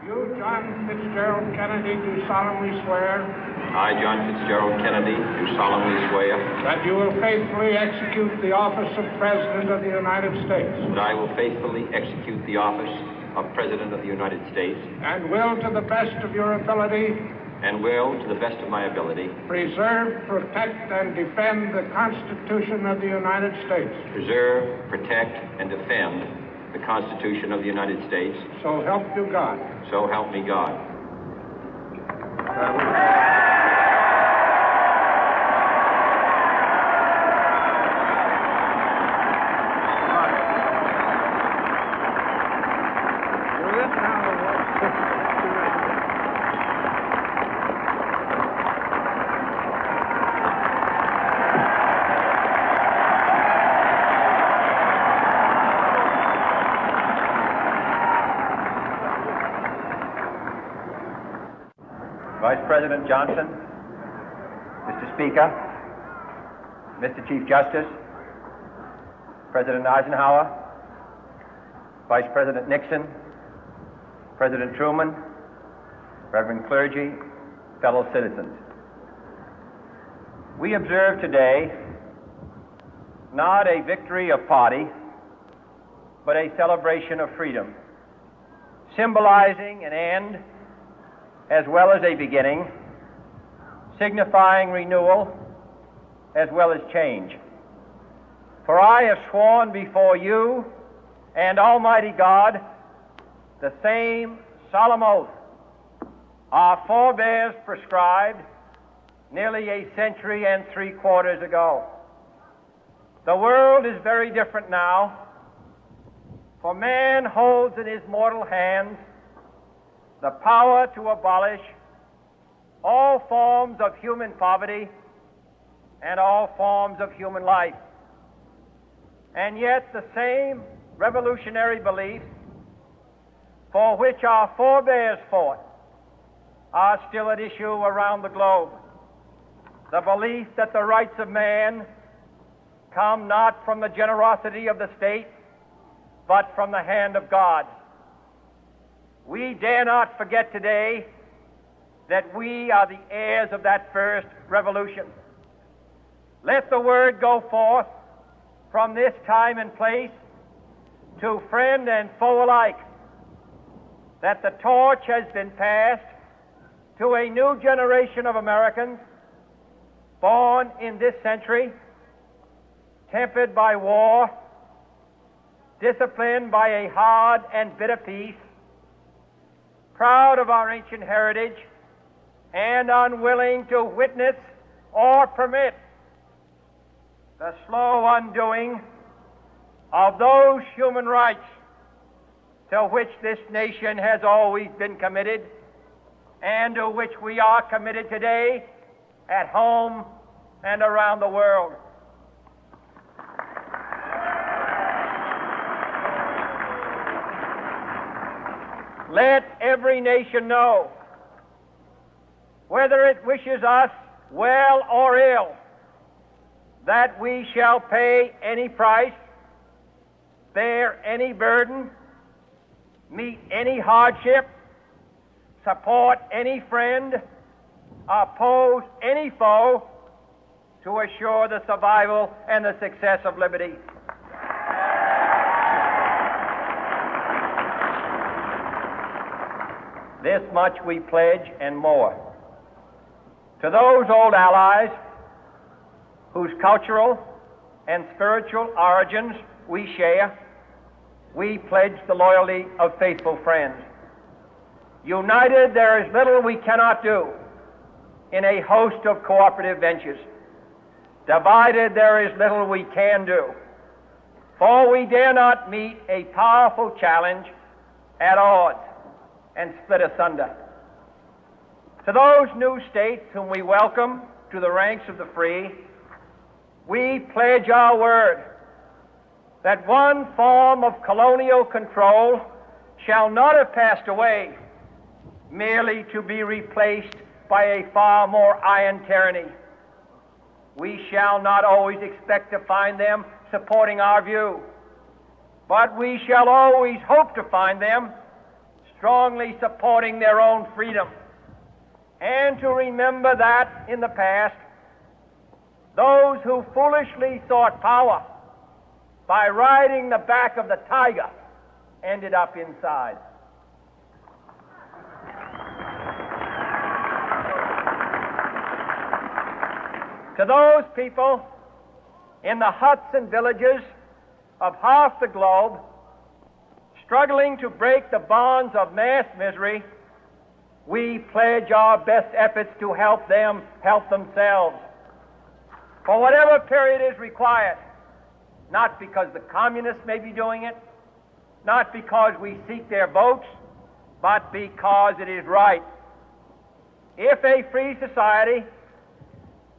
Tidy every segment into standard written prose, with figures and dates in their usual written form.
You, John Fitzgerald Kennedy, do solemnly swear I, John Fitzgerald Kennedy, do solemnly swear that you will faithfully execute the office of President of the United States that I will faithfully execute the office of President of the United States and will, to the best of your ability, and will, to the best of my ability, preserve, protect, and defend the Constitution of the United States. preserve, protect, and defend the Constitution of the United States. So help you God. So help me God. Vice President Johnson, Mr. Speaker, Mr. Chief Justice, President Eisenhower, Vice President Nixon, President Truman, Reverend clergy, fellow citizens. We observe today not a victory of party, but a celebration of freedom, symbolizing an end as well as a beginning, signifying renewal as well as change. For I have sworn before you and Almighty God the same solemn oath our forebears prescribed nearly a century and 3/4 ago. The world is very different now, for man holds in his mortal hands the power to abolish all forms of human poverty and all forms of human life. And yet the same revolutionary beliefs for which our forebears fought are still at issue around the globe. The belief that the rights of man come not from the generosity of the state, but from the hand of God. We dare not forget today that we are the heirs of that first revolution. Let the word go forth from this time and place to friend and foe alike that the torch has been passed to a new generation of Americans born in this century, tempered by war, disciplined by a hard and bitter peace, proud of our ancient heritage, and unwilling to witness or permit the slow undoing of those human rights to which this nation has always been committed and to which we are committed today at home and around the world. Let every nation know, whether it wishes us well or ill, that we shall pay any price, bear any burden, meet any hardship, support any friend, oppose any foe to assure the survival and the success of liberty. This much we pledge and more. To those old allies whose cultural and spiritual origins we share, we pledge the loyalty of faithful friends. United, there is little we cannot do in a host of cooperative ventures. Divided, there is little we can do, for we dare not meet a powerful challenge at odds and split asunder. To those new states whom we welcome to the ranks of the free, we pledge our word that one form of colonial control shall not have passed away, merely to be replaced by a far more iron tyranny. We shall not always expect to find them supporting our view, but we shall always hope to find them strongly supporting their own freedom, and to remember that in the past, those who foolishly sought power by riding the back of the tiger ended up inside. To those people in the huts and villages of half the globe struggling to break the bonds of mass misery, we pledge our best efforts to help them help themselves for whatever period is required, not because the communists may be doing it, not because we seek their votes, but because it is right. If a free society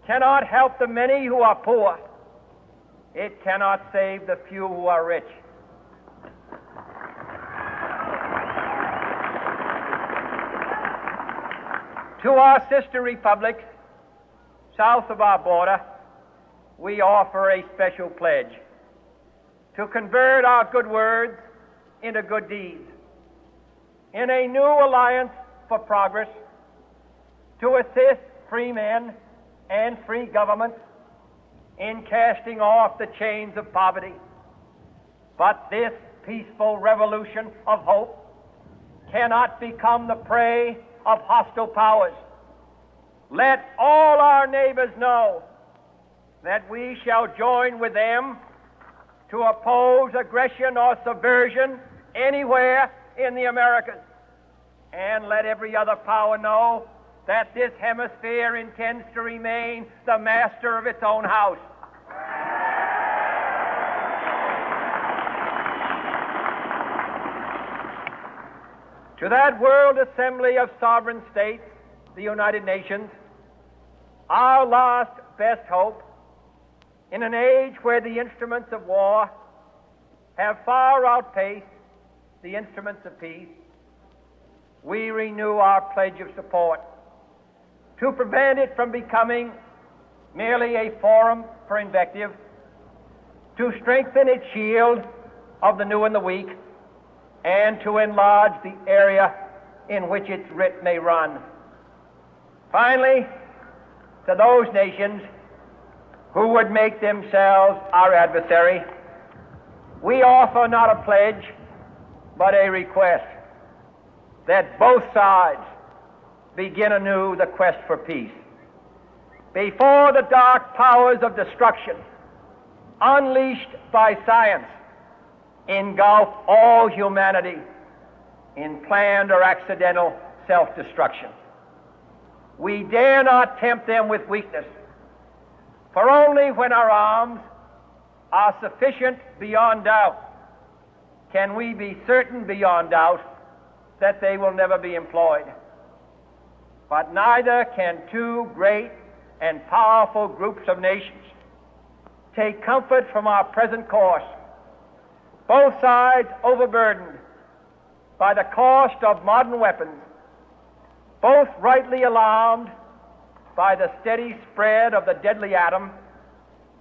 cannot help the many who are poor, it cannot save the few who are rich. To our sister republics south of our border, we offer a special pledge to convert our good words into good deeds, in a new alliance for progress, to assist free men and free governments in casting off the chains of poverty. But this peaceful revolution of hope cannot become the prey of hostile powers. Let all our neighbors know that we shall join with them to oppose aggression or subversion anywhere in the Americas. And let every other power know that this hemisphere intends to remain the master of its own house. To that World Assembly of Sovereign States, the United Nations, our last best hope, in an age where the instruments of war have far outpaced the instruments of peace, we renew our pledge of support to prevent it from becoming merely a forum for invective, to strengthen its shield of the new and the weak, and to enlarge the area in which its writ may run. Finally, to those nations who would make themselves our adversary, we offer not a pledge, but a request that both sides begin anew the quest for peace. Before the dark powers of destruction, unleashed by science, engulf all humanity in planned or accidental self-destruction, we dare not tempt them with weakness, for only when our arms are sufficient beyond doubt can we be certain beyond doubt that they will never be employed. But neither can two great and powerful groups of nations take comfort from our present course, both sides overburdened by the cost of modern weapons, both rightly alarmed by the steady spread of the deadly atom,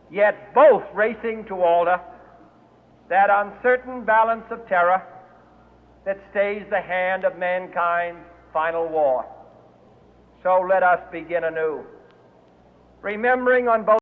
yet both racing to alter that uncertain balance of terror that stays the hand of mankind's final war. So let us begin anew, remembering on both